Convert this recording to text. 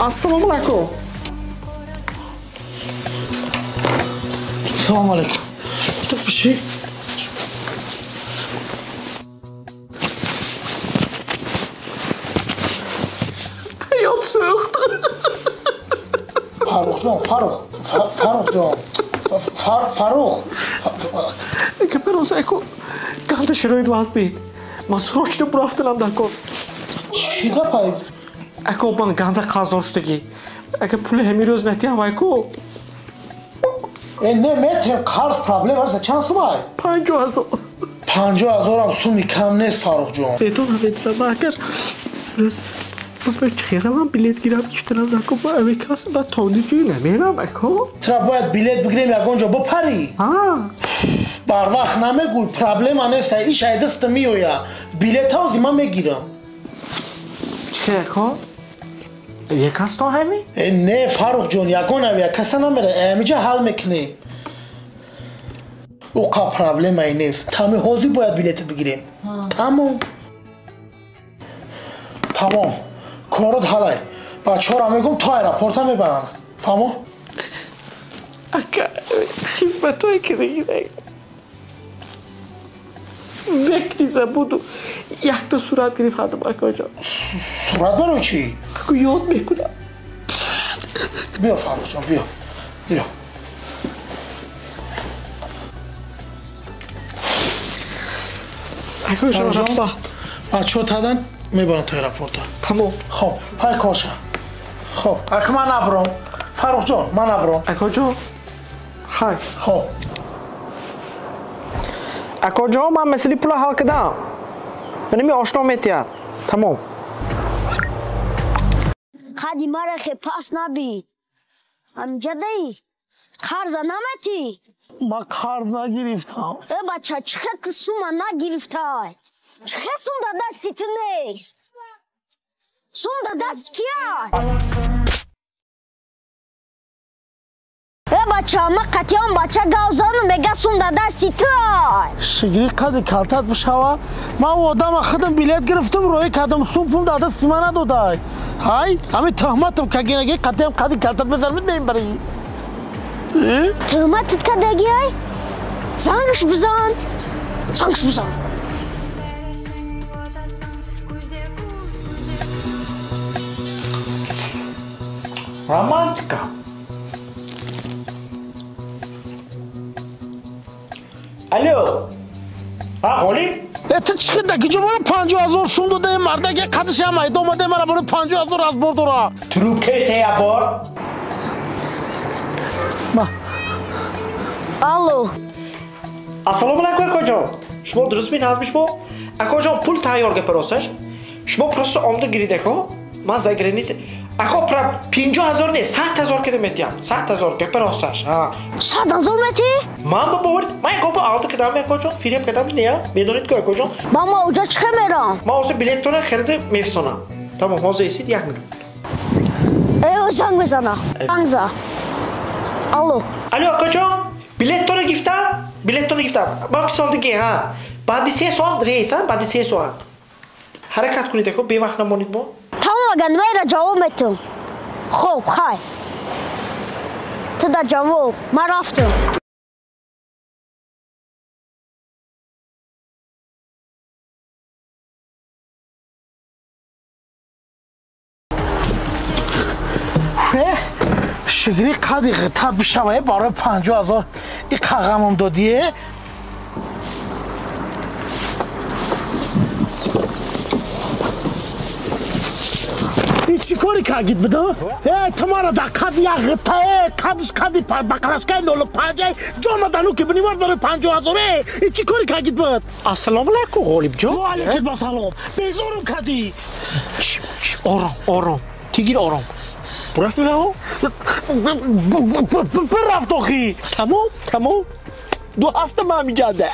Assalomu alaykum. Assalomu alaykum. Bitta bir şey. Hayot so'qdi. Farruxjon, Farruxjon. Farruх. Kaparosa eko. Galda sharoit vazbid. Man srochno buraftilam dakor. Chi gapay? Eko man ganda qazoshdagi. Aka pul hemiroz netiyam eko. Ne metem qarz problem arsa chand sumay? 50,000. 50,000 ham sumi kam nest Farruxjon. Beton agar ben خیرم بلیت گیرم گفتم نکو با امریکاست با تونیجی نمیرم اکو ترا باید بلیت بگیریم یگونجا بپری بر وقت نمیگوی پرابلم نیست ایش ایدست میویا بلیت ها زیما میگیرم چه اکو؟ یک هست تو همی؟ نه فاروق جون یگون اویا کسا نمیره امیجا حل میکنی او که پرابلم ای نیست تامی حوزی باید بلیت بگیریم تمام کارت حالای بچه ها را میگم تا ایرپورت هم میبرن فهمو؟ اکا خیزمت هایی که نگیره وقتی بودو یک تا صورت گریف هدم اکا جا صورت برای چی؟ اکا یاد میکنم بیا فاروق جان بیا اکا جان با بچه ها تدن میبرن تو ایرپورت ها تمام خب های کارشم خب اکا من نبرم فاروق جان من نبرم اکا جان های خب اکا جان من مثلی پول حل کدم من نمی آشنا میتید تمام خدی مرا خی پاس نبی همجا دی خرز نمتی من قرض نگرفتم ای بچه چه سوما نگرفتای چه سوم دا دستی نیست سوم دا دست کیا ای بچه ما قطیان بچه گوزانو میگه سوم دا دستی تو شگری قدی کلتت بشوا من و آدم خودم بلیت گرفتم روی کدام سوم پول داده سیما ندادای های همین تهمتم که گیرگی قطیم قدی کلتت بزرمید بیم برای تهمتت که دگی های زنگش بزن romantika الو غولی تو چی دکی جو برو 50,000 سوم داده مرده که قدش هم ایت اومده مرا برو 50,000 از برد را تروکه تیا بار الو السلام علیکم اکا جان شما درست می نازمیش با اکا جان پول تایار گپروستش شما پروست آمده گیرید اکا من زایگری نیست اکا پرا 50,000 نیست 100,000 کده میتیم 100,000 گپروستش 100,000 میتی؟ من با باورد من اکا با آلت کدام اکا جان فیلم کدام نیا میدونید که اکا جان ماما اوجا چه میرم؟ ما اوزه بلیت تونه خرده میفسونم تمام حوزه ایسید 1 میلیون ایو زنگ بزنم زنگ زد الو اکا جان بلیت تونه گفتم با فساندگی ها بعد 3 ساعت ریس ها بعد 3 ساعت حرکت کنید اکا بی وقت نمانید با تمام اگر میره جواب میتون خب خای تو در جواب من رفتم شگری قدی غطت بشوه برای 50,000 این قغمم دادیه این چی کاری کگید بده؟ تمارا در قد یک غطه قدش قدی بقلشکه 05 جان دنو که بنیوار داره 50,000 این چی کاری کگید بود؟ السلام علیکم غالب جان و علیکم با سلام بیزورم کدی آرام تیگیر آرام برفت میره برفت آخی تمام 2 هفته من میگرده